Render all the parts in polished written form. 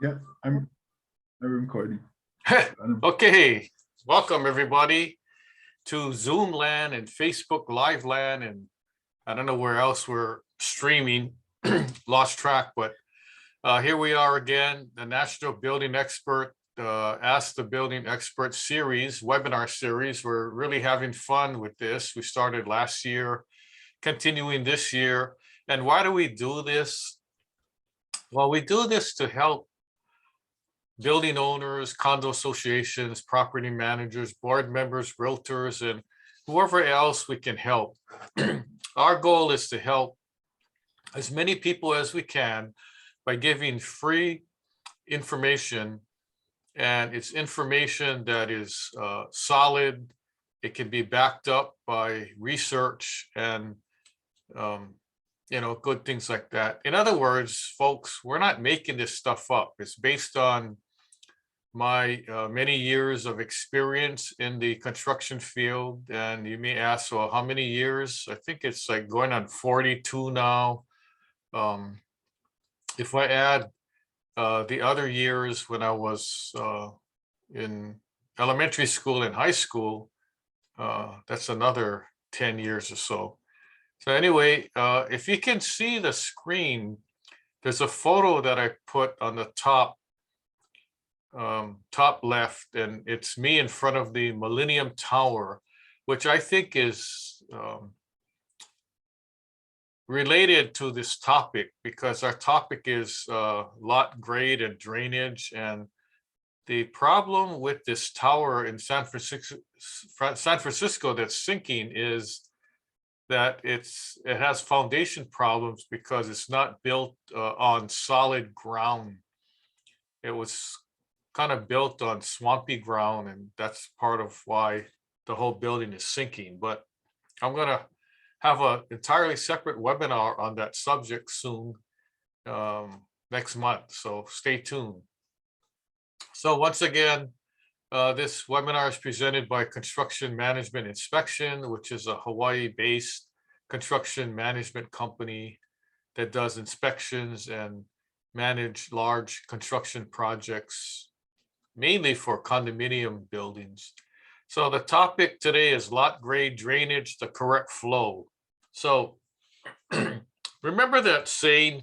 Yeah, I'm recording. Okay, welcome everybody to Zoom land and Facebook Live land, and I don't know where else we're streaming, lost track, but here we are again, the National Building Expert Ask the Building Expert series, webinar series. We're really having fun with this. We started last year, continuing this year. And why do we do this? Well, we do this to help building owners, condo associations, property managers, board members, realtors, and whoever else we can help. Our goal is to help as many people as we can by giving free information, and it's information that is solid. It can be backed up by research and good things like that. In other words, folks, we're not making this stuff up. It's based on my many years of experience in the construction field. And you may ask, well, how many years? I think it's like going on 42 now. If I add the other years when I was in elementary school and high school, that's another 10 years or so. So anyway, if you can see the screen, there's a photo that I put on the top left, and it's me in front of the Millennium Tower, which I think is related to this topic, because our topic is lot grade and drainage. And the problem with this tower in San Francisco that's sinking is that it has foundation problems because it's not built on solid ground. It was kind of built on swampy ground, and that's part of why the whole building is sinking. But I'm going to have an entirely separate webinar on that subject soon, next month, so stay tuned. So once again, this webinar is presented by Construction Management Inspection, which is a Hawaii-based construction management company that does inspections and manage large construction projects, mainly for condominium buildings. So the topic today is lot grade drainage, the correct flow. So remember that saying,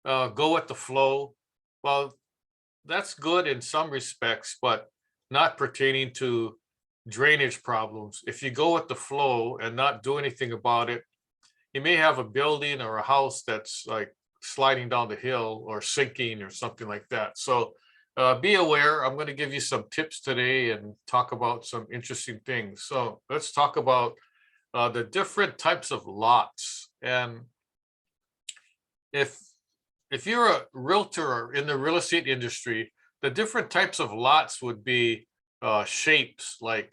go with the flow? Well, that's good in some respects, but not pertaining to drainage problems. If you go with the flow and not do anything about it, you may have a building or a house that's like sliding down the hill or sinking or something like that. So be aware. I'm going to give you some tips today and talk about some interesting things. So let's talk about the different types of lots. And if you're a realtor in the real estate industry, the different types of lots would be shapes like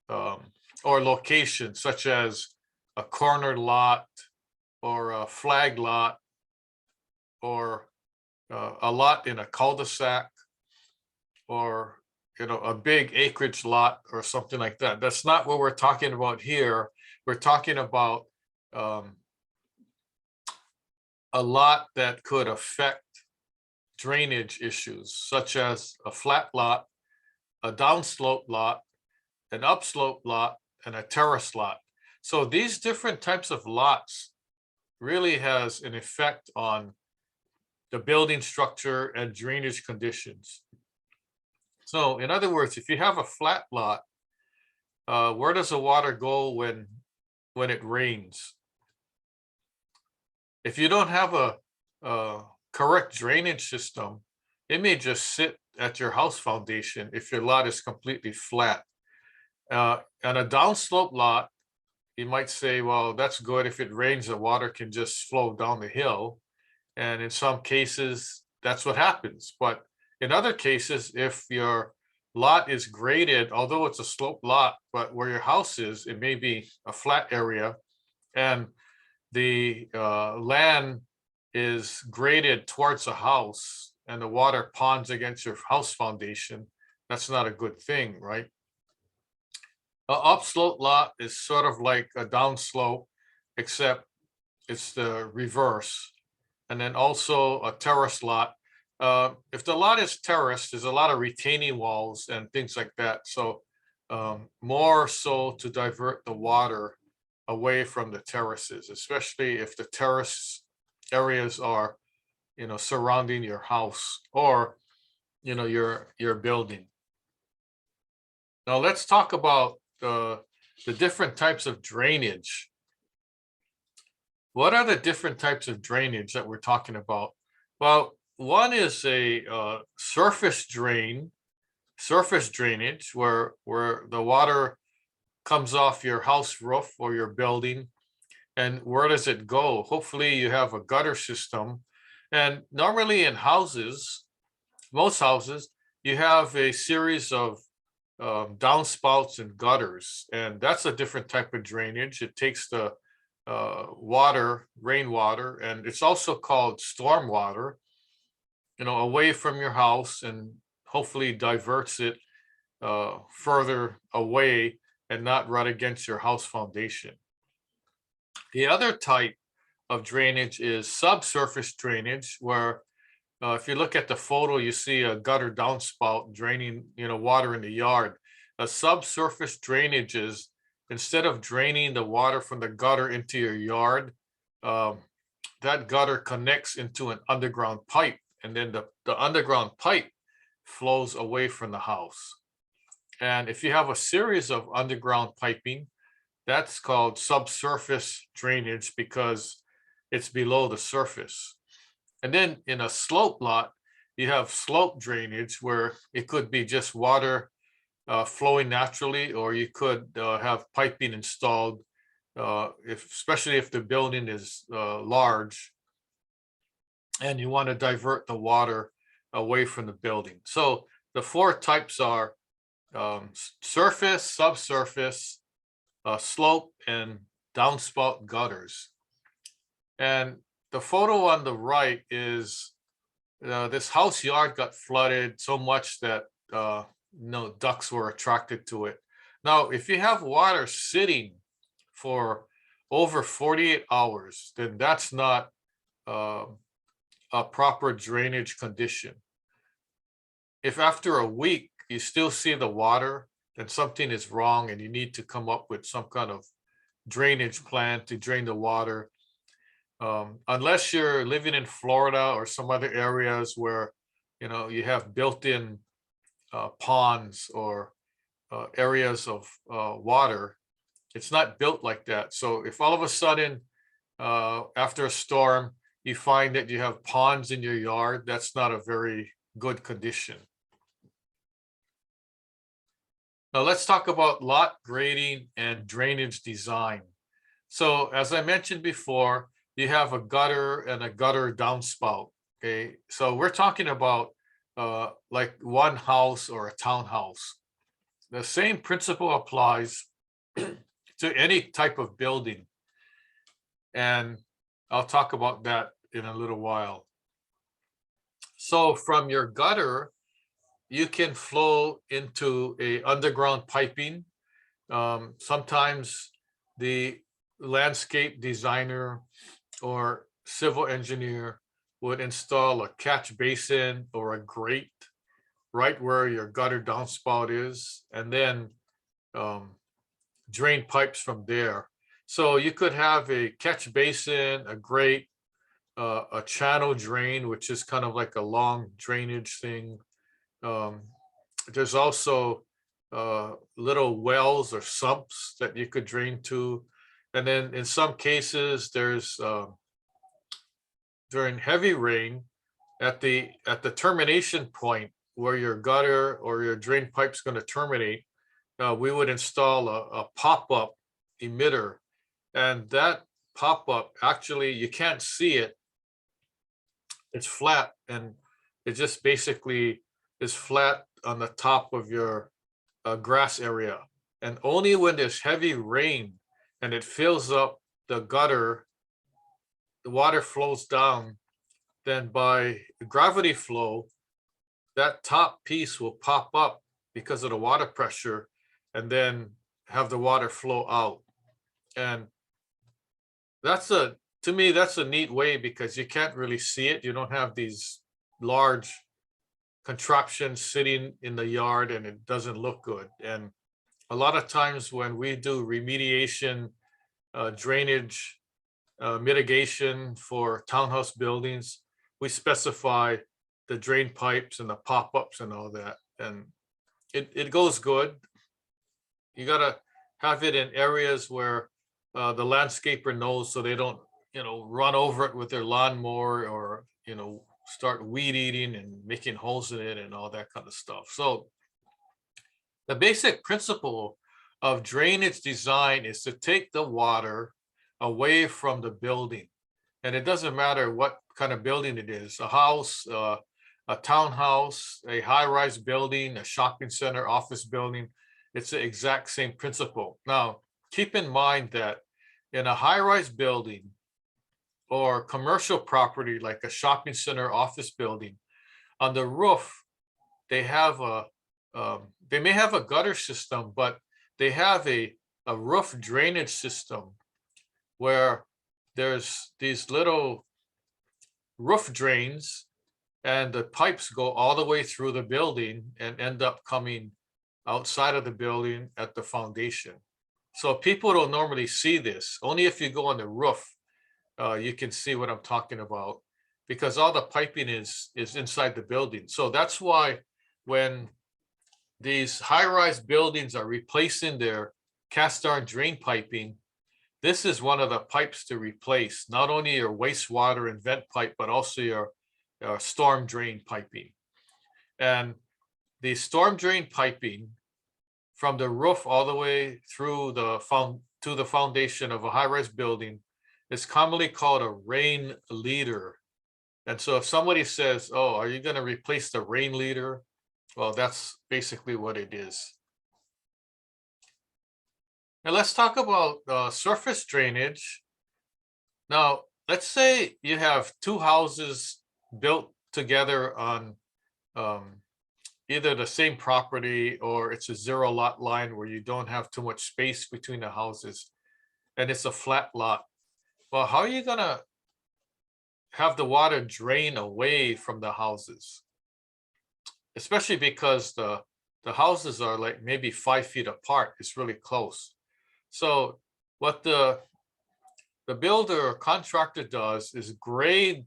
or locations, such as a corner lot or a flag lot or a lot in a cul-de-sac, or a big acreage lot or something like that. That's not what we're talking about here. We're talking about a lot that could affect drainage issues, such as a flat lot, a downslope lot, an upslope lot, and a terrace lot. So these different types of lots really has an effect on the building structure and drainage conditions. So in other words, if you have a flat lot, where does the water go when it rains? If you don't have a correct drainage system, it may just sit at your house foundation if your lot is completely flat. And a downslope lot, you might say, well, that's good. If it rains, the water can just flow down the hill. And in some cases, that's what happens. But in other cases, if your lot is graded, although it's a sloped lot, but where your house is, it may be a flat area, and the land is graded towards the house and the water ponds against your house foundation, that's not a good thing, right? An upslope lot is sort of like a downslope, except it's the reverse. And then also a terrace lot. if the lot is terraced, there's a lot of retaining walls and things like that. So more so to divert the water away from the terraces, especially if the terrace areas are, surrounding your house or, your building. Now let's talk about the different types of drainage. What are the different types of drainage that we're talking about? Well, one is a surface drainage, where the water comes off your house roof or your building. And where does it go? Hopefully you have a gutter system. And normally in houses, most houses, you have a series of downspouts and gutters, and that's a different type of drainage. It takes the rainwater, and it's also called storm water, away from your house, and hopefully diverts it further away and not right against your house foundation. The other type of drainage is subsurface drainage, where if you look at the photo, you see a gutter downspout draining, water in the yard. A subsurface drainage is, instead of draining the water from the gutter into your yard, that gutter connects into an underground pipe, and then the underground pipe flows away from the house. And if you have a series of underground piping, that's called subsurface drainage because it's below the surface. And then in a slope lot, you have slope drainage, where it could be just water flowing naturally, or you could have piping installed, especially if the building is large and you want to divert the water away from the building. So the four types are surface, subsurface, slope, and downspout gutters. And the photo on the right is this house yard got flooded so much that ducks were attracted to it. Now, if you have water sitting for over 48 hours, then that's not a proper drainage condition. If after a week you still see the water, then something is wrong and you need to come up with some kind of drainage plan to drain the water. Unless you're living in Florida or some other areas where you have built-in ponds or areas of water, it's not built like that. So if all of a sudden after a storm you find that you have ponds in your yard, that's not a very good condition. Now let's talk about lot grading and drainage design. So as I mentioned before, you have a gutter and a gutter downspout. Okay, so we're talking about like one house or a townhouse. The same principle applies to any type of building, and I'll talk about that in a little while. So from your gutter, you can flow into a underground piping. Sometimes the landscape designer or civil engineer would install a catch basin or a grate right where your gutter downspout is, and then drain pipes from there. So you could have a catch basin, a grate, a channel drain, which is kind of like a long drainage thing. There's also little wells or sumps that you could drain to. And then in some cases, there's during heavy rain, at the termination point where your gutter or your drain pipe is going to terminate, we would install a pop-up emitter. And that pop-up, actually, you can't see it. It's flat, and it just basically is flat on the top of your grass area. And only when there's heavy rain and it fills up the gutter, the water flows down, then by gravity flow, that top piece will pop up because of the water pressure, and then have the water flow out. And to me, that's a neat way, because you can't really see it. You don't have these large contraption sitting in the yard and it doesn't look good. And a lot of times when we do remediation, drainage, mitigation for townhouse buildings, we specify the drain pipes and the pop-ups and all that. And it goes good. You gotta have it in areas where the landscaper knows, so they don't, run over it with their lawnmower, or, start weed eating and making holes in it and all that kind of stuff. So the basic principle of drainage design is to take the water away from the building. And it doesn't matter what kind of building it is, a house, a townhouse, a high-rise building, a shopping center, office building. It's the exact same principle. Now, keep in mind that in a high-rise building or commercial property like a shopping center, office building, on the roof, they have they may have a gutter system, but they have a roof drainage system where there's these little roof drains and the pipes go all the way through the building and end up coming outside of the building at the foundation. So people don't normally see this. Only if you go on the roof, you can see what I'm talking about, because all the piping is inside the building. So that's why when these high-rise buildings are replacing their cast iron drain piping, this is one of the pipes to replace, not only your wastewater and vent pipe, but also your storm drain piping. And the storm drain piping from the roof all the way through to the foundation of a high-rise building is commonly called a rain leader. And so if somebody says, "Oh, are you going to replace the rain leader?" Well, that's basically what it is. Now let's talk about surface drainage. Now, let's say you have two houses built together on either the same property, or it's a zero lot line where you don't have too much space between the houses and it's a flat lot. Well, how are you gonna have the water drain away from the houses? Especially because the houses are like maybe 5 feet apart. It's really close. So what the builder or contractor does is grade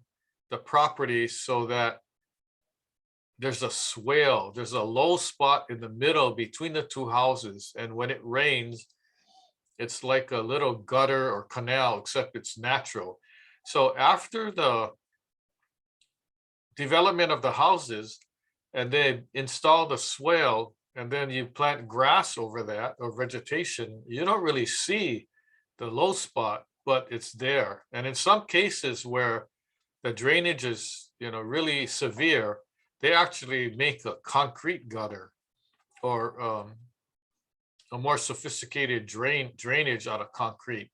the property so that there's a swale, there's a low spot in the middle between the two houses. And when it rains, it's like a little gutter or canal, except it's natural. So after the development of the houses, and they install the swale, and then you plant grass over that or vegetation, you don't really see the low spot, but it's there. And in some cases where the drainage is, really severe, they actually make a concrete gutter or a more sophisticated drainage out of concrete.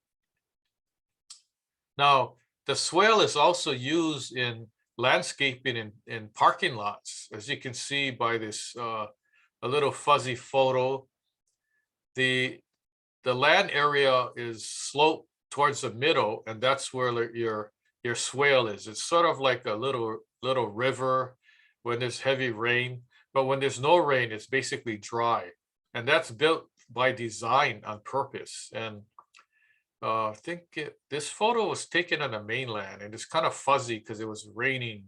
Now, the swale is also used in landscaping in parking lots, as you can see by this a little fuzzy photo. The land area is sloped towards the middle, and that's where your swale is. It's sort of like a little river when there's heavy rain, but when there's no rain, it's basically dry. And that's built by design on purpose. And I think this photo was taken on the mainland, and it's kind of fuzzy because it was raining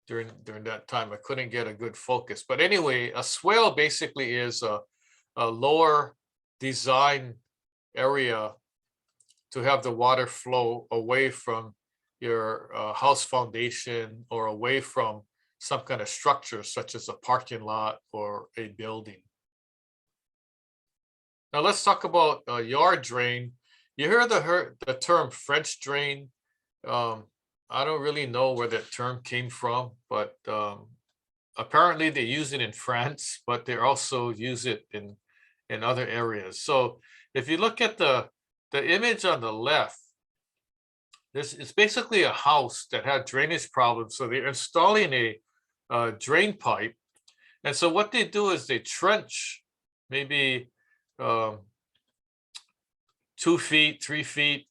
during that time. I couldn't get a good focus. But anyway, a swale basically is a lower design area to have the water flow away from your house foundation or away from some kind of structure, such as a parking lot or a building. Now let's talk about a yard drain. You hear the term French drain. I don't really know where that term came from, but apparently they use it in France, but they also use it in other areas. So if you look at the image on the left, it's basically a house that had drainage problems. So they're installing a drain pipe. And so what they do is they trench maybe 2 feet, 3 feet,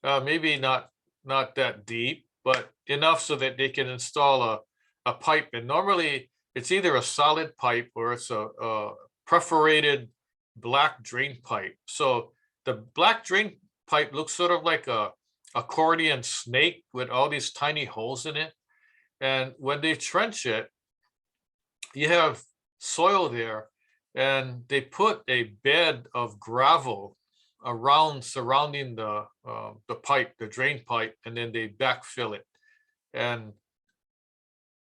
maybe not that deep, but enough so that they can install a pipe, and normally it's either a solid pipe or it's a perforated black drain pipe. So the black drain pipe looks sort of like a accordion snake with all these tiny holes in it. And when they trench it, you have soil there, and they put a bed of gravel around surrounding the pipe, the drain pipe, and then they backfill it. And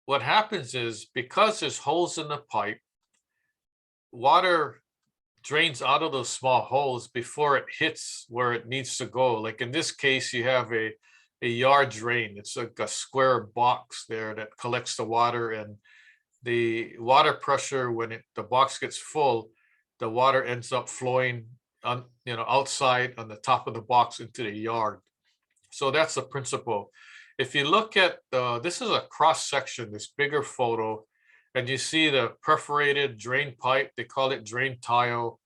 what happens is, because there's holes in the pipe, water drains out of those small holes before it hits where it needs to go. Like in this case, you have a yard drain. It's like a square box there that collects the water, and the water pressure, when the box gets full, the water ends up flowing on, outside on the top of the box into the yard. So that's the principle. If you look at this is a cross section, this bigger photo, and you see the perforated drain pipe. They call it drain tile,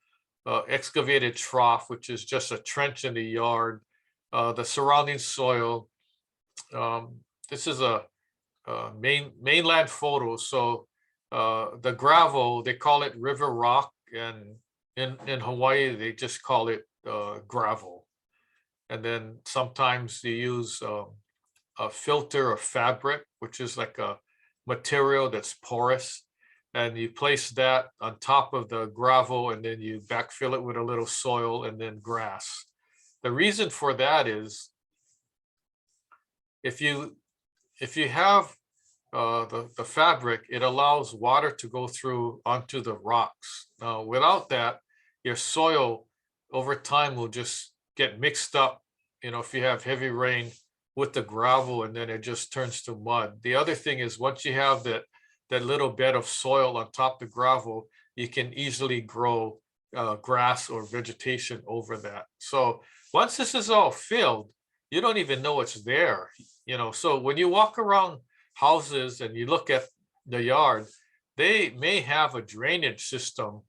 excavated trough, which is just a trench in the yard, the surrounding soil. This is a mainland photo. So the gravel, they call it river rock, and in Hawaii they just call it gravel. And then sometimes they use a filter of fabric, which is like a material that's porous, and you place that on top of the gravel, and then you backfill it with a little soil and then grass. The reason for that is, if you have the fabric, it allows water to go through onto the rocks. Now, without that, your soil over time will just get mixed up, if you have heavy rain, with the gravel, and then it just turns to mud. The other thing is, once you have that little bed of soil on top of the gravel, you can easily grow grass or vegetation over that. So once this is all filled, you don't even know it's there. So when you walk around houses and you look at the yard, they may have a drainage system,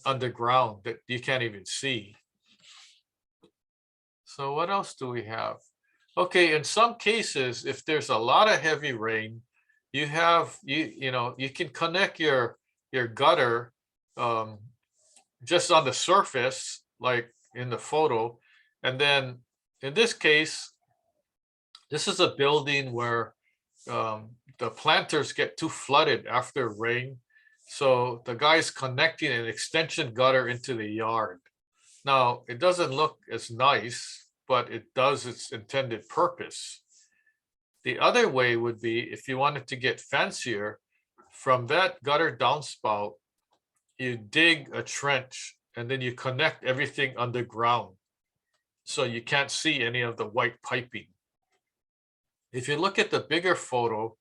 underground that you can't even see. So what else do we have? Okay, in some cases, if there's a lot of heavy rain, you can connect your gutter just on the surface, like in the photo. And then in this case, this is a building where the planters get too flooded after rain. So the guy's connecting an extension gutter into the yard. Now, it doesn't look as nice, but it does its intended purpose. The other way would be, if you wanted to get fancier, from that gutter downspout, you dig a trench and then you connect everything underground, so you can't see any of the white piping. If you look at the bigger photo,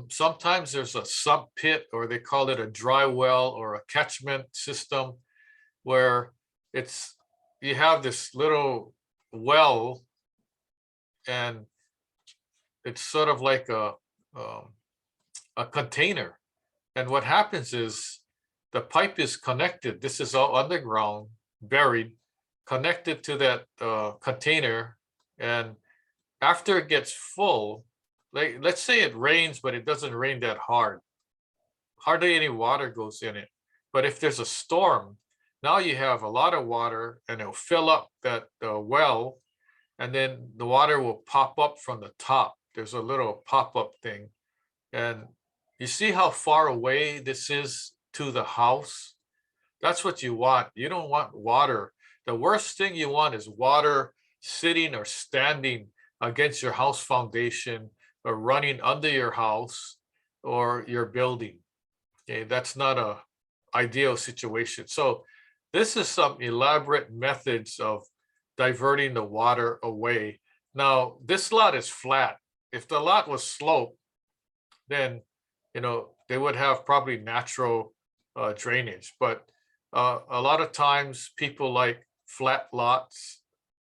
sometimes there's a sump pit, or they call it a dry well or a catchment system, where you have this little well, and it's sort of like a container. And what happens is, the pipe is connected. This is all underground, buried, connected to that container. And after it gets full, like let's say it rains, but it doesn't rain that hard. Hardly any water goes in it. But if there's a storm, now you have a lot of water, and it'll fill up that well, and then the water will pop up from the top. There's a little pop-up thing. And you see how far away this is to the house? That's what you want. You don't want water. The worst thing you want is water sitting or standing against your house foundation, or running under your house or your building. Okay, that's not a ideal situation. So this is some elaborate methods of diverting the water away. Now, this lot is flat. If the lot was sloped, then they would have probably natural drainage. But a lot of times people like flat lots,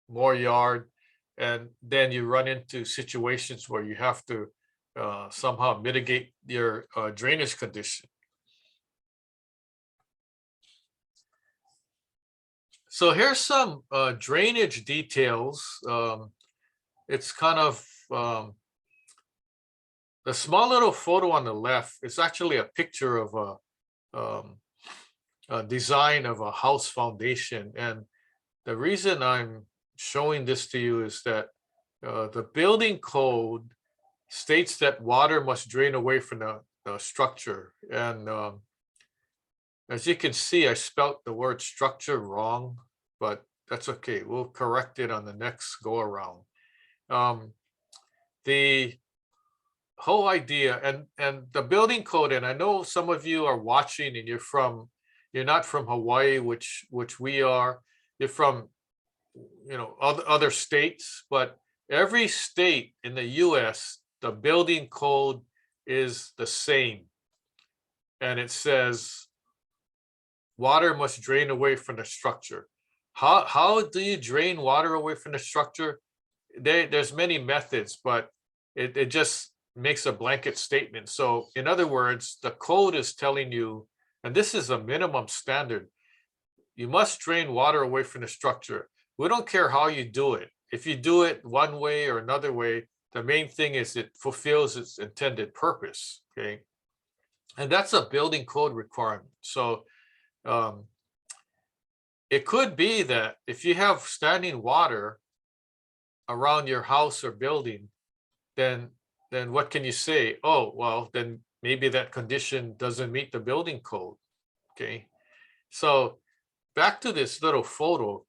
more yard, and then you run into situations where you have to somehow mitigate your drainage condition. So here's some drainage details. It's kind of the small little photo on the left is actually a picture of a design of a house foundation. And the reason I'm showing this to you is that the building code states that water must drain away from the structure. And as you can see, I spelt the word structure wrong, but that's okay. We'll correct it on the next go around. The whole idea and the building code, and I know some of you are watching and you're not from Hawaii, which we are. You're from, other states, but every state in the US, the building code is the same. And it says water must drain away from the structure. How do you drain water away from the structure? There's many methods, but it just makes a blanket statement. So in other words, the code is telling you, and this is a minimum standard, you must drain water away from the structure. We don't care how you do it. If you do it one way or another way, the main thing is it fulfills its intended purpose, okay? And that's a building code requirement. So it could be that if you have standing water around your house or building, then what can you say? Oh, well, then maybe that condition doesn't meet the building code, okay? So back to this little photo.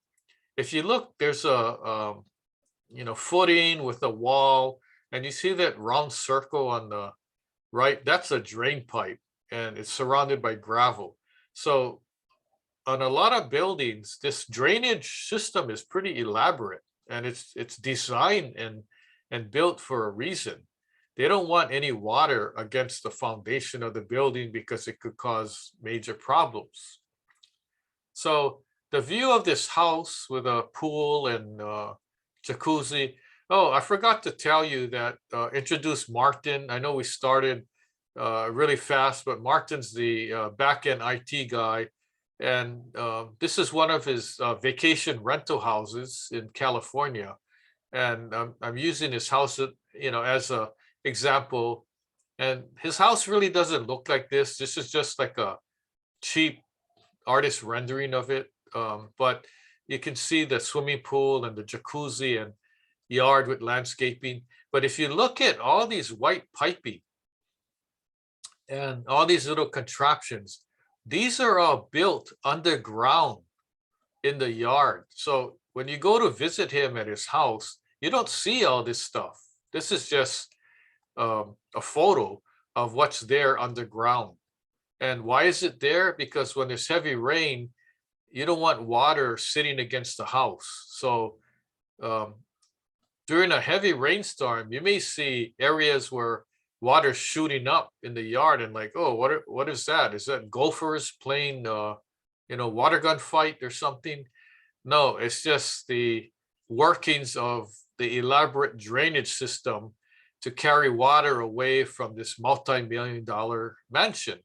If you look, there's a footing with a wall, and you see that round circle on the right, that's a drain pipe, and it's surrounded by gravel. So on a lot of buildings, this drainage system is pretty elaborate, and it's designed and built for a reason. They don't want any water against the foundation of the building because it could cause major problems. So the view of this house with a pool and jacuzzi. Oh, I forgot to tell you that introduce Martin. I know we started really fast, but Martin's the back-end IT guy. And this is one of his vacation rental houses in California. And I'm using his house, as a example. And his house really doesn't look like this. This is just like a cheap artist rendering of it. But you can see the swimming pool and the jacuzzi and yard with landscaping. But if you look at all these white piping and all these little contraptions, these are all built underground in the yard. So when you go to visit him at his house, you don't see all this stuff. This is just a photo of what's there underground. And why is it there? Because when there's heavy rain, you don't want water sitting against the house. So during a heavy rainstorm, you may see areas where water's shooting up in the yard and like, oh, what is that? Is that gophers playing, water gun fight or something? No, it's just the workings of the elaborate drainage system to carry water away from this multi-million-dollar mansion.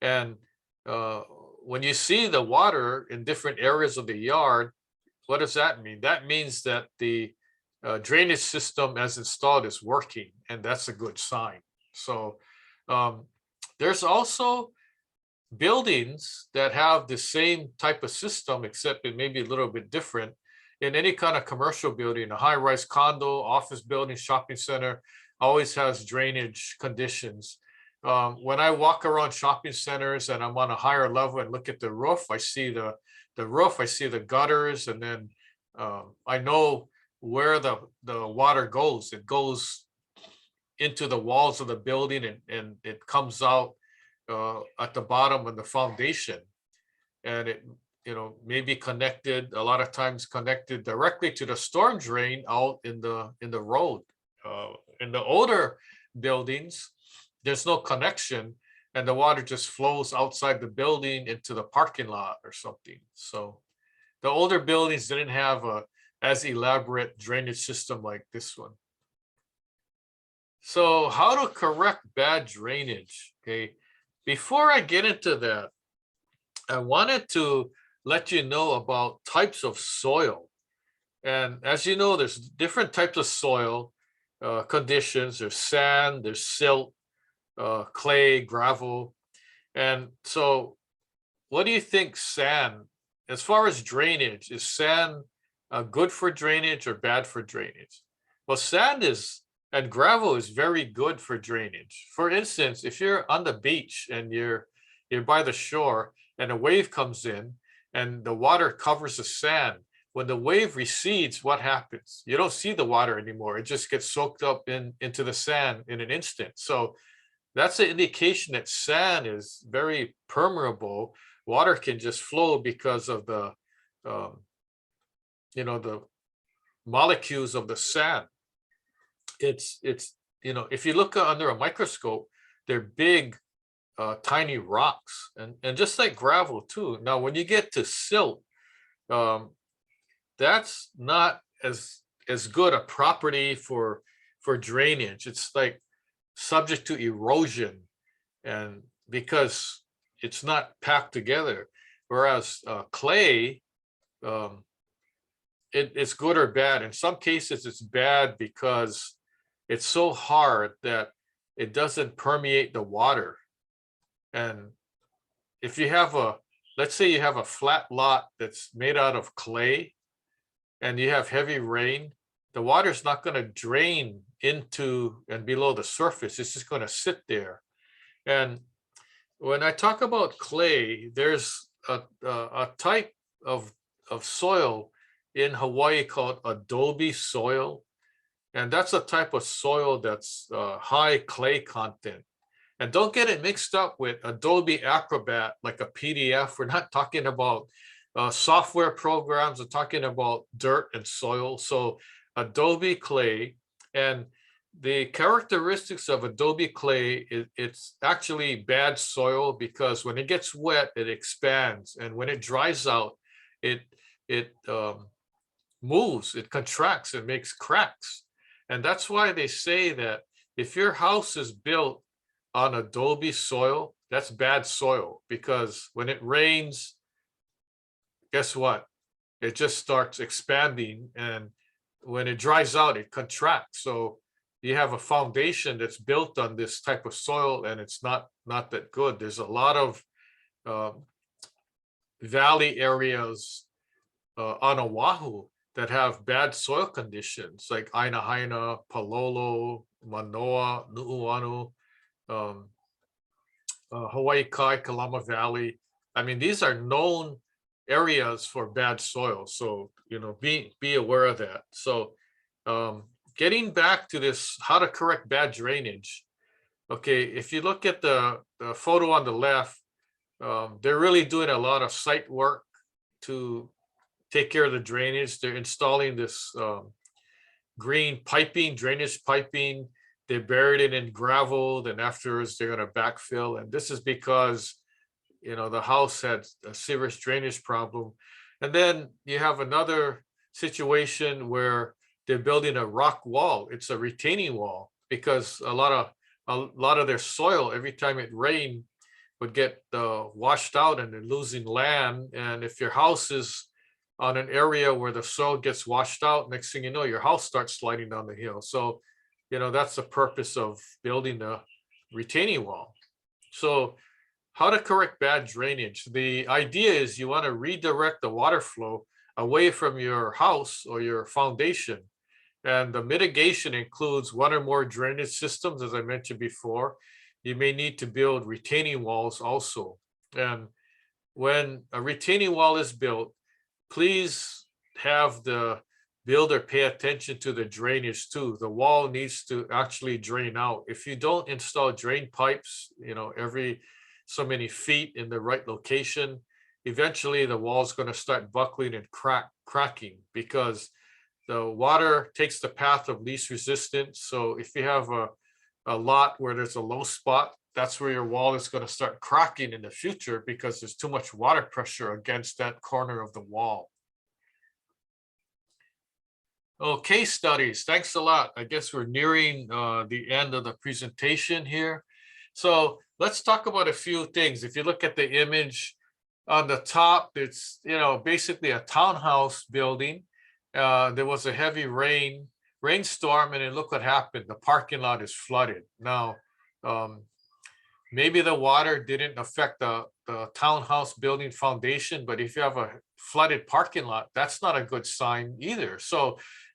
And when you see the water in different areas of the yard, what does that mean? That means that the drainage system as installed is working, and that's a good sign. So there's also buildings that have the same type of system, except it may be a little bit different. In any kind of commercial building, a high-rise condo, office building, shopping center, always has drainage conditions. When I walk around shopping centers and I'm on a higher level and look at the roof, I see the roof, I see the gutters, and then I know where the water goes. It goes into the walls of the building and it comes out at the bottom of the foundation. And it may be connected, a lot of times connected directly to the storm drain out in the road. In the older buildings, there's no connection and the water just flows outside the building into the parking lot or something. So the older buildings didn't have a as elaborate drainage system like this one. So how to correct bad drainage, okay? Before I get into that, I wanted to let you know about types of soil. And as you know, there's different types of soil. conditions. There's sand, there's silt, clay, gravel. And so what do you think sand, as far as drainage, is sand good for drainage or bad for drainage? Well, sand is, and gravel is very good for drainage. For instance, if you're on the beach and you're by the shore and a wave comes in and the water covers the sand, when the wave recedes, what happens? You don't see the water anymore. It just gets soaked up into the sand in an instant. So that's an indication that sand is very permeable. Water can just flow because of the, the molecules of the sand. It's, if you look under a microscope, they're big, tiny rocks, and just like gravel too. Now, when you get to silt, that's not as good a property for drainage. It's like subject to erosion, and because it's not packed together. Whereas clay, it's good or bad. In some cases, it's bad because it's so hard that it doesn't permeate the water. And if you have let's say you have a flat lot that's made out of clay and you have heavy rain, the water's not going to drain into and below the surface. It's just going to sit there. And when I talk about clay, there's a type of soil in Hawaii called adobe soil. And that's a type of soil that's high clay content. And don't get it mixed up with Adobe Acrobat, like a PDF. We're not talking about software programs. We're talking about dirt and soil. So Adobe clay, and the characteristics of Adobe clay, it's actually bad soil because when it gets wet, it expands. And when it dries out, it moves, it contracts, it makes cracks. And that's why they say that if your house is built on adobe soil, that's bad soil, because when it rains, guess what? It just starts expanding, and when it dries out, it contracts. So you have a foundation that's built on this type of soil, and it's not that good. There's a lot of valley areas on Oahu that have bad soil conditions, like Aina Haina, Palolo, Manoa, Nu'uanu, Hawaii Kai, Kalama Valley. I mean, these are known areas for bad soil. So, be aware of that. So getting back to this, how to correct bad drainage. Okay, if you look at the photo on the left, they're really doing a lot of site work to take care of the drainage. They're installing this green piping, drainage piping. They buried it in gravel, then afterwards they're going to backfill. And this is because, the house had a serious drainage problem. And then you have another situation where they're building a rock wall. It's a retaining wall, because a lot of their soil, every time it rained, would get washed out, and they're losing land. And if your house is on an area where the soil gets washed out, next thing you know, your house starts sliding down the hill. So, that's the purpose of building a retaining wall. So how to correct bad drainage. The idea is you want to redirect the water flow away from your house or your foundation. And the mitigation includes one or more drainage systems, as I mentioned before. You may need to build retaining walls also. And when a retaining wall is built, please have the builder pay attention to the drainage too. The wall needs to actually drain out. If you don't install drain pipes, every so many feet in the right location, eventually the wall is going to start buckling and cracking, because the water takes the path of least resistance. So if you have a lot where there's a low spot, that's where your wall is going to start cracking in the future, because there's too much water pressure against that corner of the wall. Oh, case studies. Thanks a lot. I guess we're nearing the end of the presentation here. So let's talk about a few things. If you look at the image on the top, it's basically a townhouse building. There was a heavy rain rainstorm, and then look what happened. The parking lot is flooded. Now, maybe the water didn't affect the townhouse building foundation, but if you have a flooded parking lot, that's not a good sign either. So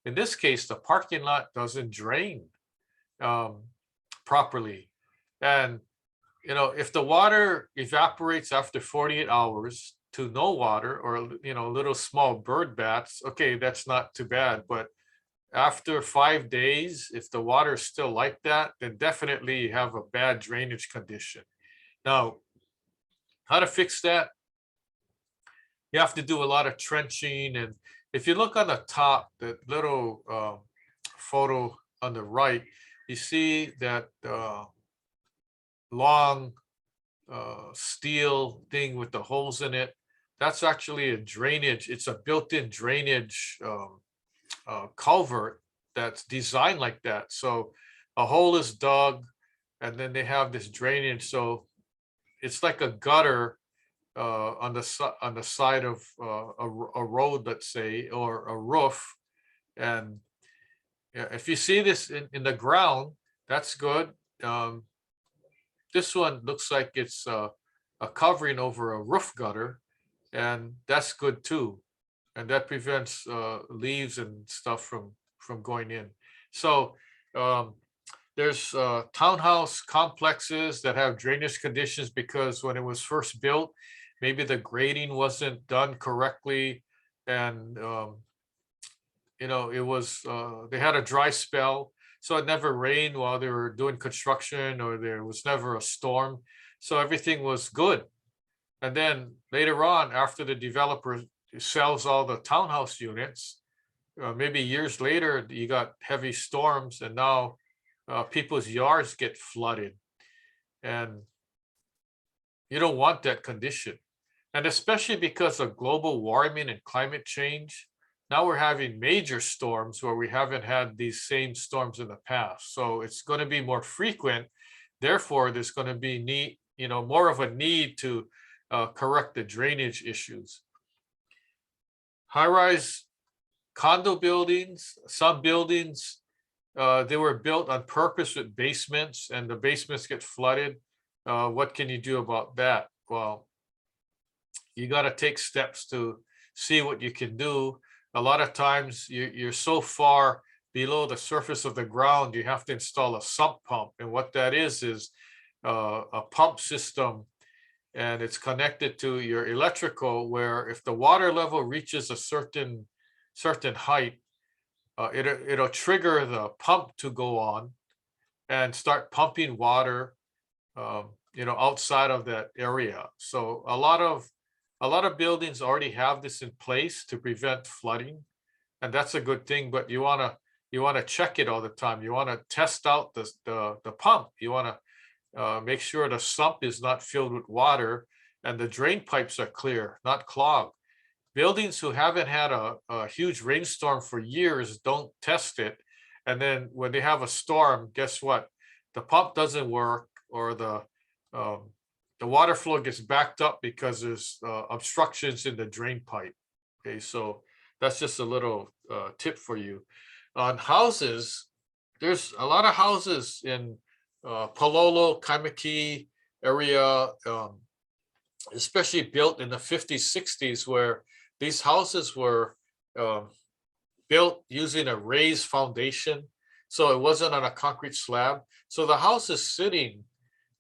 in this case, the parking lot doesn't drain properly. And, you know, if the water evaporates after 48 hours to no water, or, you know, little small bird baths, okay, that's not too bad. But after 5 days, if the water is still like that, then definitely you have a bad drainage condition. Now, how to fix that? You have to do a lot of trenching. And if you look on the top, the little photo on the right, you see that long steel thing with the holes in it. That's actually a drainage. It's a built-in drainage culvert that's designed like that. So a hole is dug, and then they have this drainage. So it's like a gutter on the side of a road, let's say, or a roof. And if you see this in the ground, that's good. This one looks like it's a covering over a roof gutter, and that's good too. And that prevents leaves and stuff from going in. So there's townhouse complexes that have drainage conditions because when it was first built, maybe the grading wasn't done correctly, and you know, it was they had a dry spell, so it never rained while they were doing construction, or there was never a storm, so everything was good. And then later on, after the developer sells all the townhouse units, maybe years later, you got heavy storms, and now people's yards get flooded, and you don't want that condition. And especially because of global warming and climate change, now we're having major storms where we haven't had these same storms in the past. So it's going to be more frequent. Therefore, there's going to be more of a need to correct the drainage issues. High-rise condo buildings, some buildings, they were built on purpose with basements, and the basements get flooded. What can you do about that? Well, you got to take steps to see what you can do. A lot of times you're so far below the surface of the ground, you have to install a sump pump. And what that is a pump system, and it's connected to your electrical, where if the water level reaches a certain height, it'll trigger the pump to go on and start pumping water outside of that area. So a lot of buildings already have this in place to prevent flooding, and that's a good thing. But you want to check it all the time. You want to test out the pump. You want to make sure the sump is not filled with water and the drain pipes are clear, not clogged. Buildings who haven't had a huge rainstorm for years don't test it, and then when they have a storm, guess what? The pump doesn't work, or the water flow gets backed up because there's obstructions in the drain pipe. Okay, so that's just a little tip for you. On houses, there's a lot of houses in Palolo, Kaimaki area, especially built in the 50s, 60s, where these houses were built using a raised foundation. So it wasn't on a concrete slab. So the house is sitting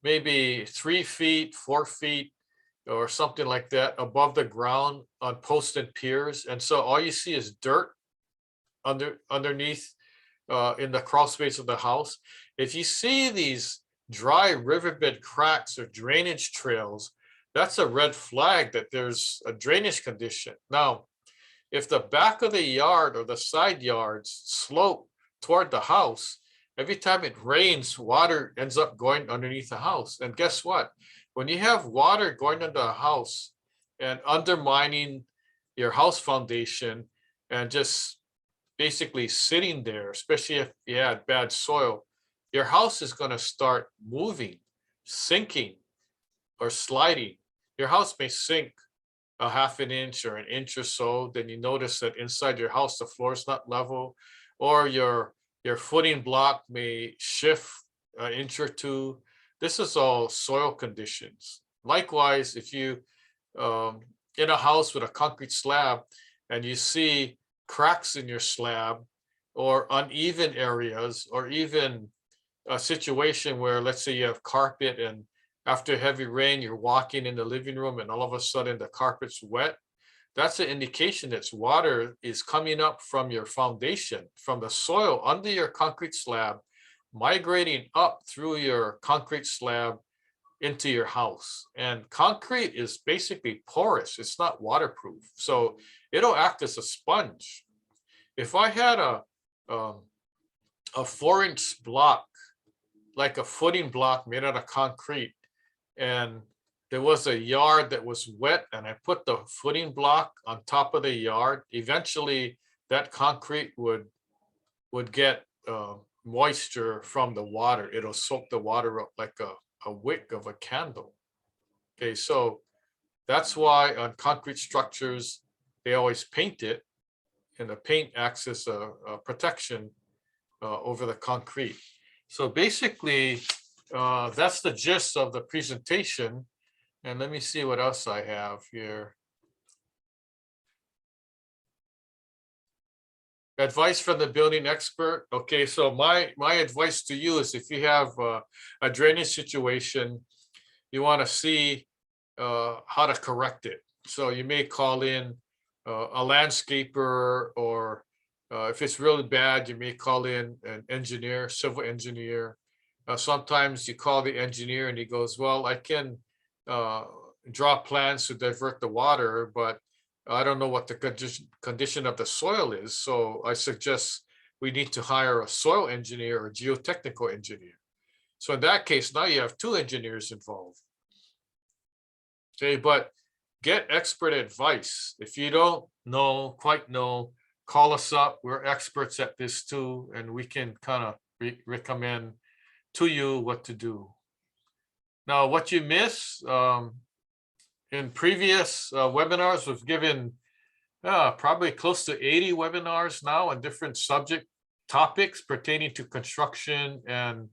maybe 3 feet, 4 feet, or something like that above the ground on posts and piers. And so all you see is dirt underneath in the crawl space of the house. If you see these dry riverbed cracks or drainage trails, that's a red flag that there's a drainage condition. Now, if the back of the yard or the side yards slope toward the house, every time it rains, water ends up going underneath the house. And guess what? When you have water going under a house and undermining your house foundation and just basically sitting there, especially if you had bad soil, your house is going to start moving, sinking, or sliding. Your house may sink a half an inch or an inch or so. Then you notice that inside your house, the floor is not level, or your your footing block may shift an inch or two. This is all soil conditions. Likewise, if you in a house with a concrete slab and you see cracks in your slab or uneven areas, or even a situation where, let's say you have carpet and after heavy rain, you're walking in the living room and all of a sudden the carpet's wet, that's an indication that water is coming up from your foundation, from the soil under your concrete slab, migrating up through your concrete slab into your house. And concrete is basically porous, it's not waterproof. So it'll act as a sponge. If I had a 4-inch block, like a footing block made out of concrete, and there was a yard that was wet and I put the footing block on top of the yard, eventually that concrete would get moisture from the water. It'll soak the water up like a wick of a candle. Okay, so that's why on concrete structures, they always paint it, and the paint acts as a protection over the concrete. So basically, that's the gist of the presentation. And let me see what else I have here. Advice from the building expert. Okay, so my advice to you is, if you have a drainage situation, you want to see how to correct it. So you may call in a landscaper, or if it's really bad, you may call in an engineer, civil engineer. Sometimes you call the engineer and he goes, well, I can draw plans to divert the water, but I don't know what the condition of the soil is. So I suggest we need to hire a soil engineer or geotechnical engineer. So in that case, now you have 2 engineers involved. Okay, but get expert advice. If you don't quite know, call us up. We're experts at this too, and we can kind of recommend to you what to do. Now, what you miss, in previous webinars, we've given probably close to 80 webinars now on different subject topics pertaining to construction and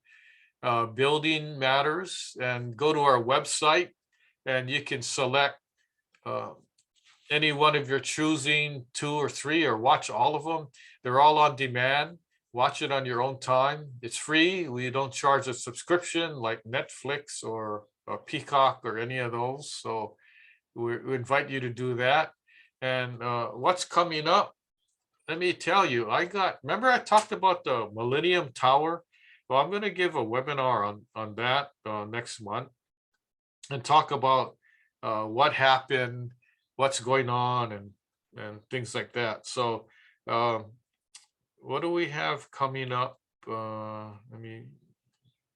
building matters. And go to our website and you can select any one of your choosing, 2 or 3, or watch all of them. They're all on demand. Watch it on your own time. It's free. We don't charge a subscription like Netflix or Peacock or any of those. So we invite you to do that. And what's coming up? Let me tell you, remember I talked about the Millennium Tower? Well, I'm going to give a webinar on that next month and talk about what happened, what's going on, and things like that. So what do we have coming up? Let me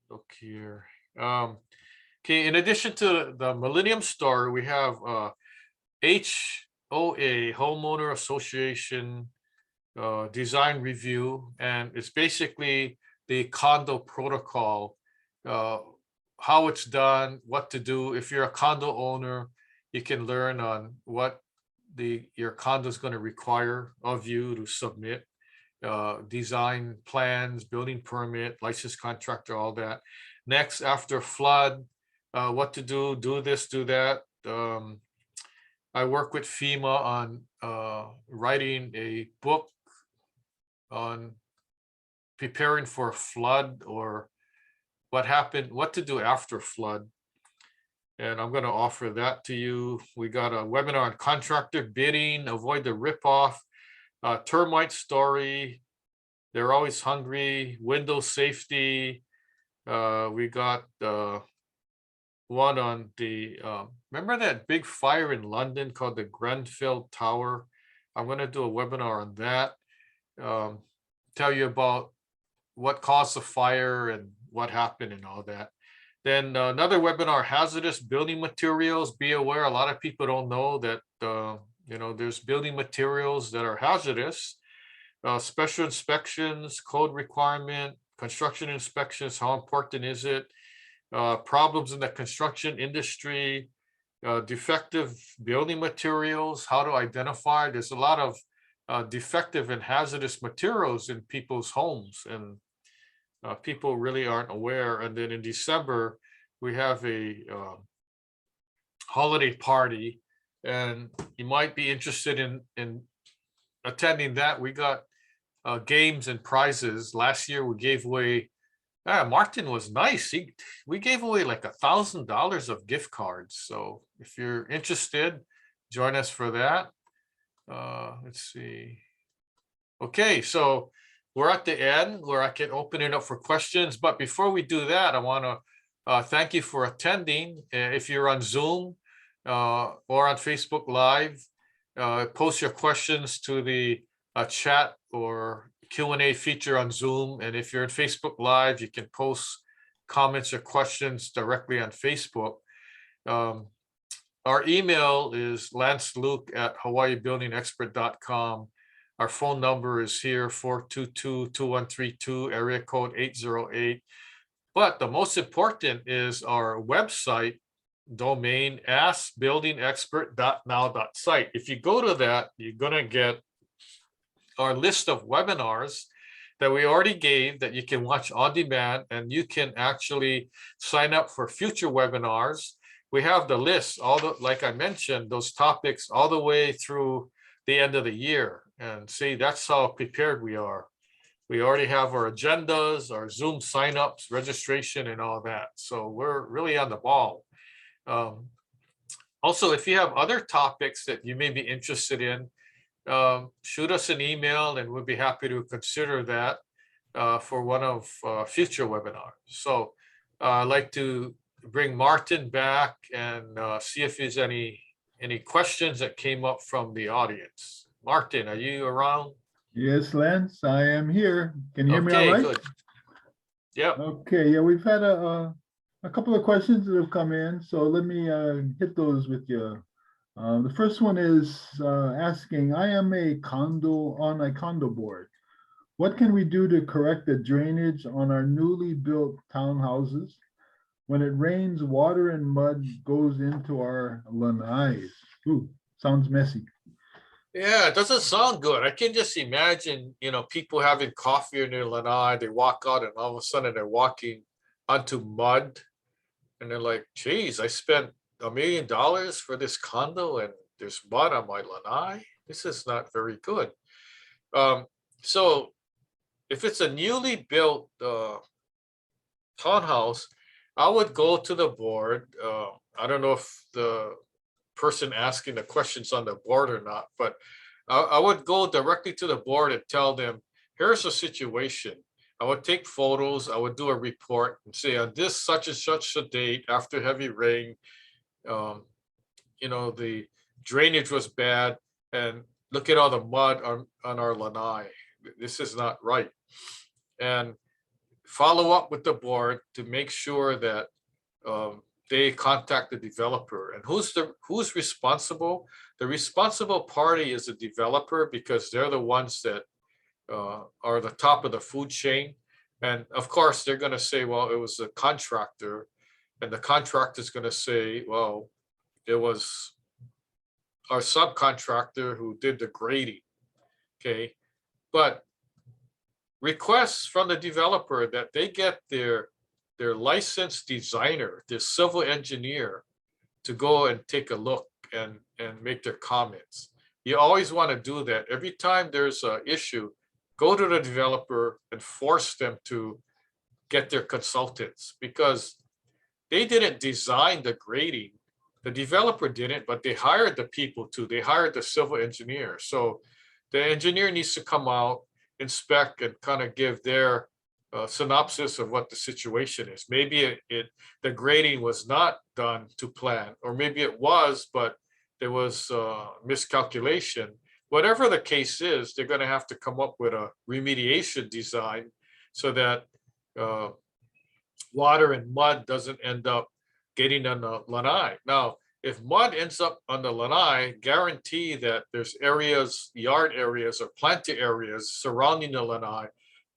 look here. Okay, in addition to the Millennium Store, we have HOA, Homeowner Association Design Review, and it's basically the condo protocol, how it's done, what to do. If you're a condo owner, you can learn on what your condo is going to require of you to submit. Design plans, building permit, licensed contractor, all that. Next, after flood, what to do this, do that. I work with FEMA on writing a book on preparing for a flood, or what to do after flood. And I'm going to offer that to you. We got a webinar on contractor bidding, avoid the ripoff. Termite story, they're always hungry. Window safety. We got one on the remember that big fire in London called the Grenfell Tower? I'm going to do a webinar on that. Tell you about what caused the fire and what happened and all that. Then another webinar, hazardous building materials. Be aware, a lot of people don't know that there's building materials that are hazardous. Special inspections, code requirement, construction inspections, how important is it? Problems in the construction industry, defective building materials, how to identify. There's a lot of defective and hazardous materials in people's homes, and people really aren't aware. And then in December, we have a holiday party, and you might be interested in attending that. We got games and prizes. Last year we gave away, Martin was nice. We gave away like $1,000 of gift cards. So if you're interested, join us for that. Let's see. Okay, so we're at the end where I can open it up for questions. But before we do that, I want to thank you for attending. If you're on Zoom or on Facebook Live, post your questions to the chat or Q&A feature on Zoom. And if you're in Facebook Live, you can post comments or questions directly on Facebook. Our email is lanceluke@hawaiibuildingexpert.com. Our phone number is here, 422-2132, area code 808. But the most important is our website domain, askbuildingexpert.now.site. If you go to that, you're going to get our list of webinars that we already gave that you can watch on demand, and you can actually sign up for future webinars. We have the list, like I mentioned, those topics all the way through the end of the year. And see, that's how prepared we are. We already have our agendas, our Zoom signups, registration, and all that. So we're really on the ball. Also, if you have other topics that you may be interested in, shoot us an email and we'll be happy to consider that for one of future webinars. So I'd like to bring Martin back and see if there's any questions that came up from the audience. Martin, are you around? Yes, Lance, I am here. Can you hear me all right? Good. Yep. Okay, yeah, we've had a couple of questions that have come in, so let me hit those with you. The first one is asking, I am on a condo board. What can we do to correct the drainage on our newly built townhouses? When it rains, water and mud goes into our lanais. Ooh, sounds messy. Yeah, it doesn't sound good. I can just imagine, people having coffee in their lanai, they walk out and all of a sudden they're walking onto mud. And they're like, geez, I spent $1 million for this condo and there's mud on my lanai. This is not very good. So if it's a newly built townhouse, I would go to the board. I don't know if the person asking the questions on the board or not, but I would go directly to the board and tell them, here's the situation. I would take photos, I would do a report and say on this such and such a date after heavy rain, the drainage was bad, and look at all the mud on our lanai. This is not right. And follow up with the board to make sure that they contact the developer. And who's responsible? The responsible party is the developer, because they're the ones that are the top of the food chain. And of course, they're going to say, well, it was a contractor. And the contractor is going to say, well, it was our subcontractor who did the grading. Okay. But requests from the developer that they get their licensed designer, their civil engineer, to go and take a look and make their comments. You always want to do that. Every time there's an issue, go to the developer and force them to get their consultants, because they didn't design the grading. The developer didn't, but they hired the people to. They hired the civil engineer. So the engineer needs to come out, inspect, and kind of give their synopsis of what the situation is. Maybe the grading was not done to plan, or maybe it was, but there was miscalculation. Whatever the case is, they're going to have to come up with a remediation design so that water and mud doesn't end up getting on the lanai. Now, if mud ends up on the lanai, guarantee that there's areas, yard areas or planter areas surrounding the lanai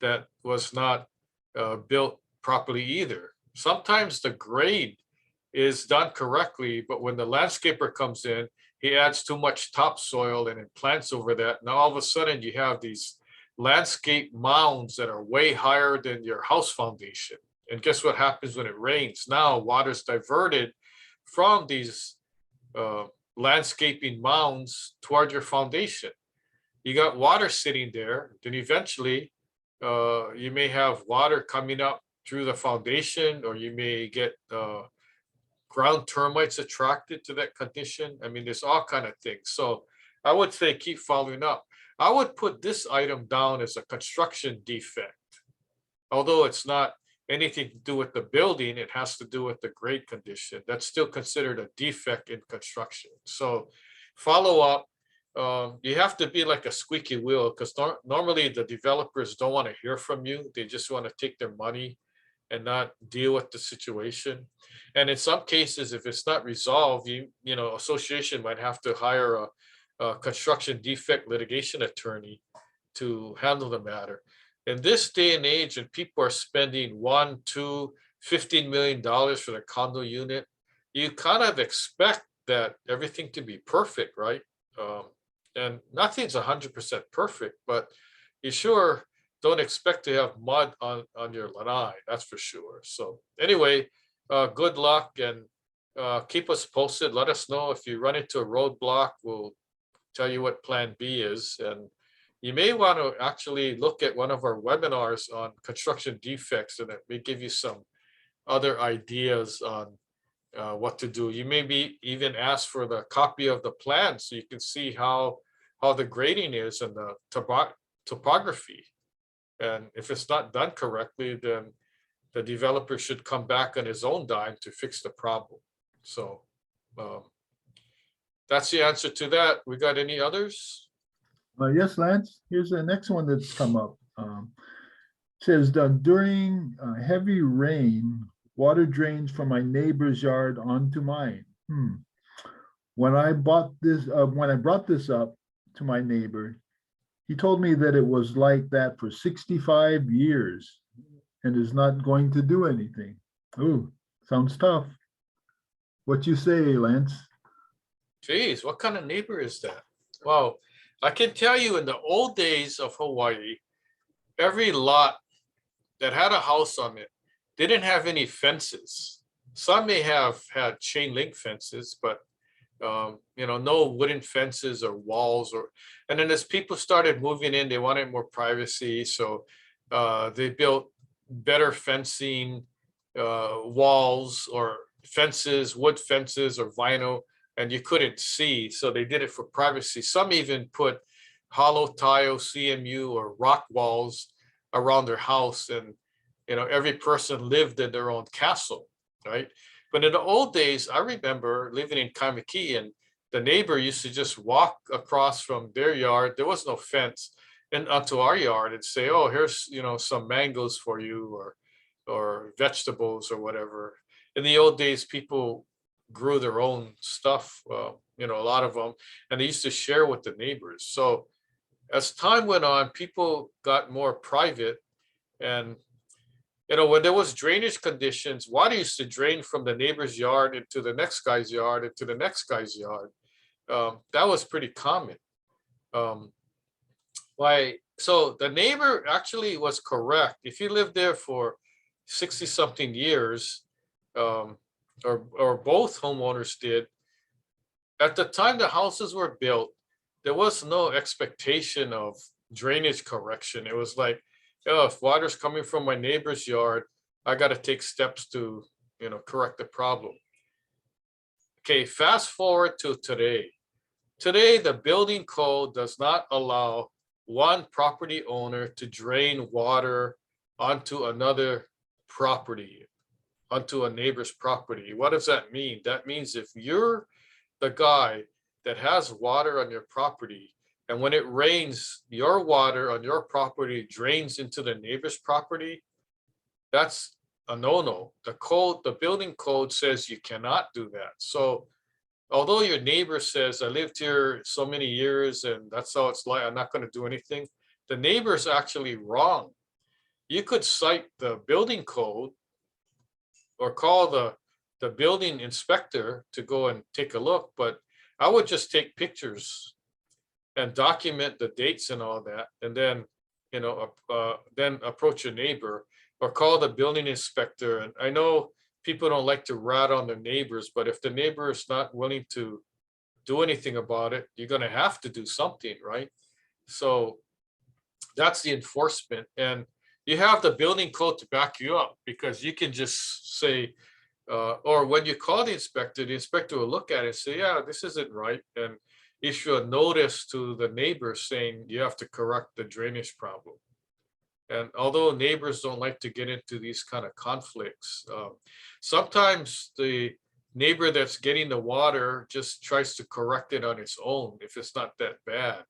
that was not built properly either. Sometimes the grade is done correctly, but when the landscaper comes in, he adds too much topsoil and it plants over that. Now all of a sudden you have these landscape mounds that are way higher than your house foundation. And guess what happens when it rains? Now water's diverted from these landscaping mounds toward your foundation. You got water sitting there, then eventually you may have water coming up through the foundation, or you may get ground termites attracted to that condition. I mean, there's all kind of things. So I would say keep following up. I would put this item down as a construction defect. Although it's not anything to do with the building, it has to do with the grade condition. That's still considered a defect in construction. So follow up. You have to be like a squeaky wheel, because normally the developers don't want to hear from you. They just want to take their money and not deal with the situation. And in some cases, if it's not resolved, you know, association might have to hire a construction defect litigation attorney to handle the matter. In this day and age, and people are spending $1, $2, $15 million for their condo unit, you kind of expect that everything to be perfect, right? And nothing's 100% perfect, but you sure don't expect to have mud on your lanai, that's for sure. So anyway, good luck, and keep us posted. Let us know if you run into a roadblock. We'll tell you what plan B is. And you may want to actually look at one of our webinars on construction defects, and it may give you some other ideas on what to do. You may be even asked for the copy of the plan so you can see how the grading is and the topography. And if it's not done correctly, then the developer should come back on his own dime to fix the problem. So that's the answer to that. We got any others? Yes, Lance, here's the next one that's come up. Says that during heavy rain, water drains from my neighbor's yard onto mine. When I brought this up to my neighbor, he told me that it was like that for 65 years and is not going to do anything. Ooh, sounds tough. What you say, Lance? Geez, what kind of neighbor is that? Well, I can tell you, in the old days of Hawaii, every lot that had a house on it didn't have any fences. Some may have had chain link fences, but you know, no wooden fences or walls. And then as people started moving in, they wanted more privacy, so they built better fencing, walls or fences, wood fences or vinyl, and you couldn't see, so they did it for privacy. Some even put hollow tile, CMU, or rock walls around their house, and you know, every person lived in their own castle, right? But in the old days, I remember living in Kaimaki, and the neighbor used to just walk across from their yard. There was no fence, and onto our yard and say, "Oh, here's, you know, some mangoes for you, or vegetables or whatever." In the old days, people grew their own stuff, you know, a lot of them, and they used to share with the neighbors. So as time went on, people got more private, and you know, when there was drainage conditions, water used to drain from the neighbor's yard into the next guy's yard, into the next guy's yard. That was pretty common. So the neighbor actually was correct. If you lived there for 60 something years, or both homeowners did, at the time the houses were built, there was no expectation of drainage correction. It was like, oh, if water's coming from my neighbor's yard, I got to take steps to, you know, correct the problem. Okay, fast forward to today. Today, the building code does not allow one property owner to drain water onto another property, onto a neighbor's property. What does that mean? That means if you're the guy that has water on your property, and when it rains, your water on your property drains into the neighbor's property, that's a no-no. The building code says you cannot do that. So although your neighbor says, I lived here so many years and that's how it's like, I'm not going to do anything, the neighbor's actually wrong. You could cite the building code or call the the building inspector to go and take a look, but I would just take pictures and document the dates and all that, and then, then approach your neighbor or call the building inspector. And I know people don't like to rat on their neighbors, but if the neighbor is not willing to do anything about it, you're gonna have to do something, right? So that's the enforcement, and you have the building code to back you up, because you can just say, or when you call the inspector will look at it and say, yeah, this isn't right, and issue a notice to the neighbor saying you have to correct the drainage problem. And although neighbors don't like to get into these kind of conflicts, sometimes the neighbor that's getting the water just tries to correct it on its own if it's not that bad.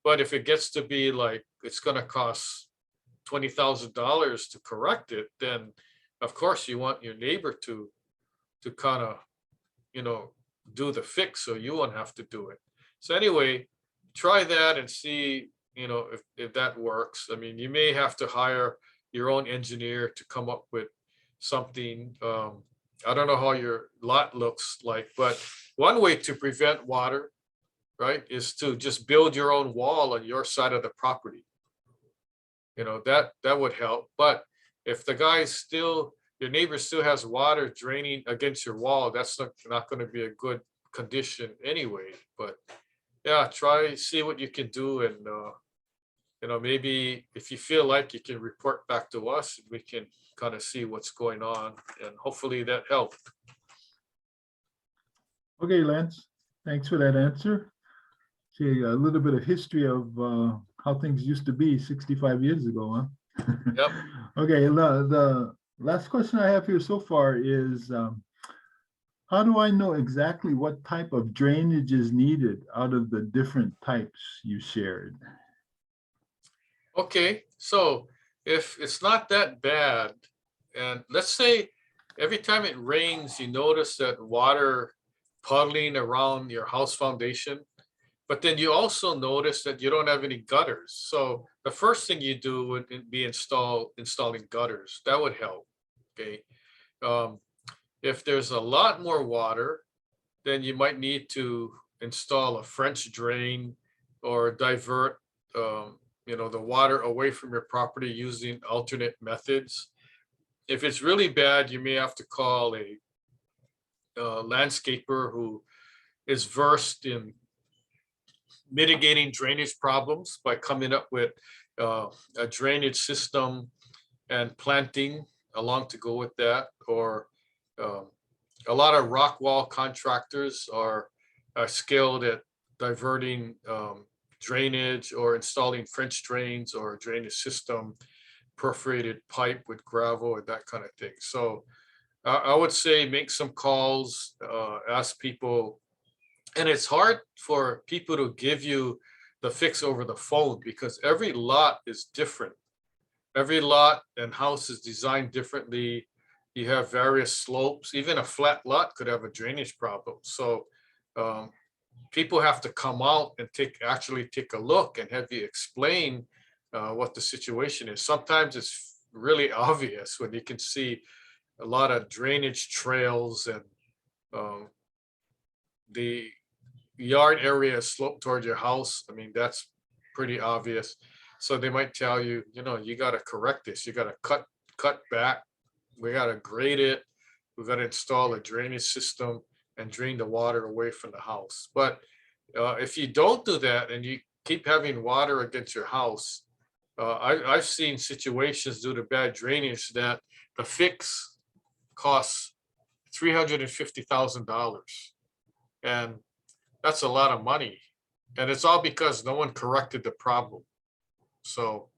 But if it gets to be like it's going to cost $20,000 to correct it, then of course you want your neighbor to kind of, do the fix so you won't have to do it. So anyway, try that and see, if that works. I mean, you may have to hire your own engineer to come up with something. I don't know how your lot looks like, but one way to prevent water, right, is to just build your own wall on your side of the property. That would help. But if the your neighbor still has water draining against your wall, that's not going to be a good condition anyway. But yeah, see what you can do. And, maybe if you feel like you can report back to us, we can kind of see what's going on, and hopefully that helped. Okay, Lance, thanks for that answer. See, a little bit of history of how things used to be 65 years ago, huh? Yep. Okay, the last question I have here so far is, how do I know exactly what type of drainage is needed out of the different types you shared? Okay, so if it's not that bad, and let's say every time it rains, you notice that water puddling around your house foundation, but then you also notice that you don't have any gutters. So the first thing you do would be installing gutters. That would help. Okay. If there's a lot more water, then you might need to install a French drain or divert the water away from your property using alternate methods. If it's really bad, you may have to call a landscaper who is versed in mitigating drainage problems by coming up with a drainage system and planting along to go with that. Or a lot of rock wall contractors are skilled at diverting drainage or installing French drains or a drainage system, perforated pipe with gravel or that kind of thing. So I would say make some calls, ask people. And it's hard for people to give you the fix over the phone because every lot is different. Every lot and house is designed differently. You have various slopes. Even a flat lot could have a drainage problem. So people have to come out and actually take a look and have you explain what the situation is. Sometimes it's really obvious when you can see a lot of drainage trails and the yard area slope towards your house. I mean, that's pretty obvious. So they might tell you, you got to correct this. You got to cut back. We got to grade it. We got to install a drainage system and drain the water away from the house. But if you don't do that and you keep having water against your house, I've seen situations due to bad drainage that the fix costs $350,000. And that's a lot of money. And it's all because no one corrected the problem. So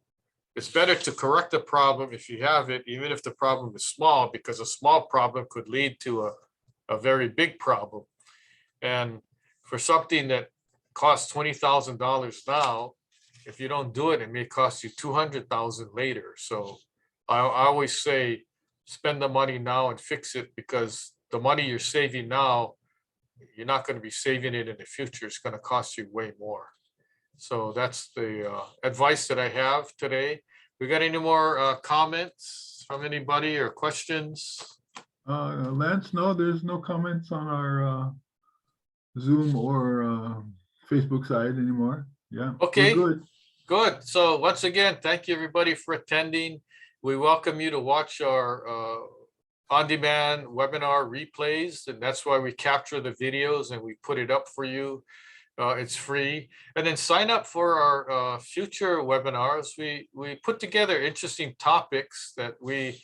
it's better to correct the problem if you have it, even if the problem is small, because a small problem could lead to a very big problem. And for something that costs $20,000 now, if you don't do it, it may cost you $200,000 later. So I always say, spend the money now and fix it, because the money you're saving now, you're not going to be saving it in the future. It's going to cost you way more. So that's the advice that I have today. We got any more comments from anybody or questions? Lance, no, there's no comments on our Zoom or Facebook side anymore. Yeah, we're Okay. good. Good. So once again, thank you everybody for attending. We welcome you to watch our on-demand webinar replays, and that's why we capture the videos and we put it up for you. It's free. And then sign up for our future webinars. We put together interesting topics that we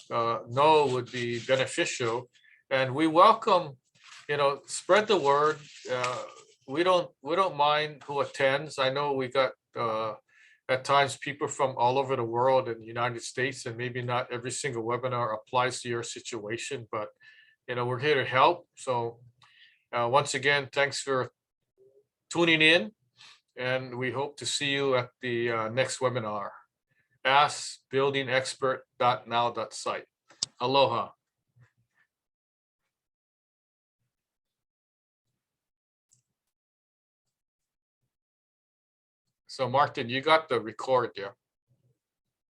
know would be beneficial, and we welcome, spread the word. We don't mind who attends. I know we got at times people from all over the world in the United States, and maybe not every single webinar applies to your situation, but we're here to help. So once again, thanks for tuning in, and we hope to see you at the next webinar. AskBuildingExpert.now.site. Aloha. So Martin, you got the record there.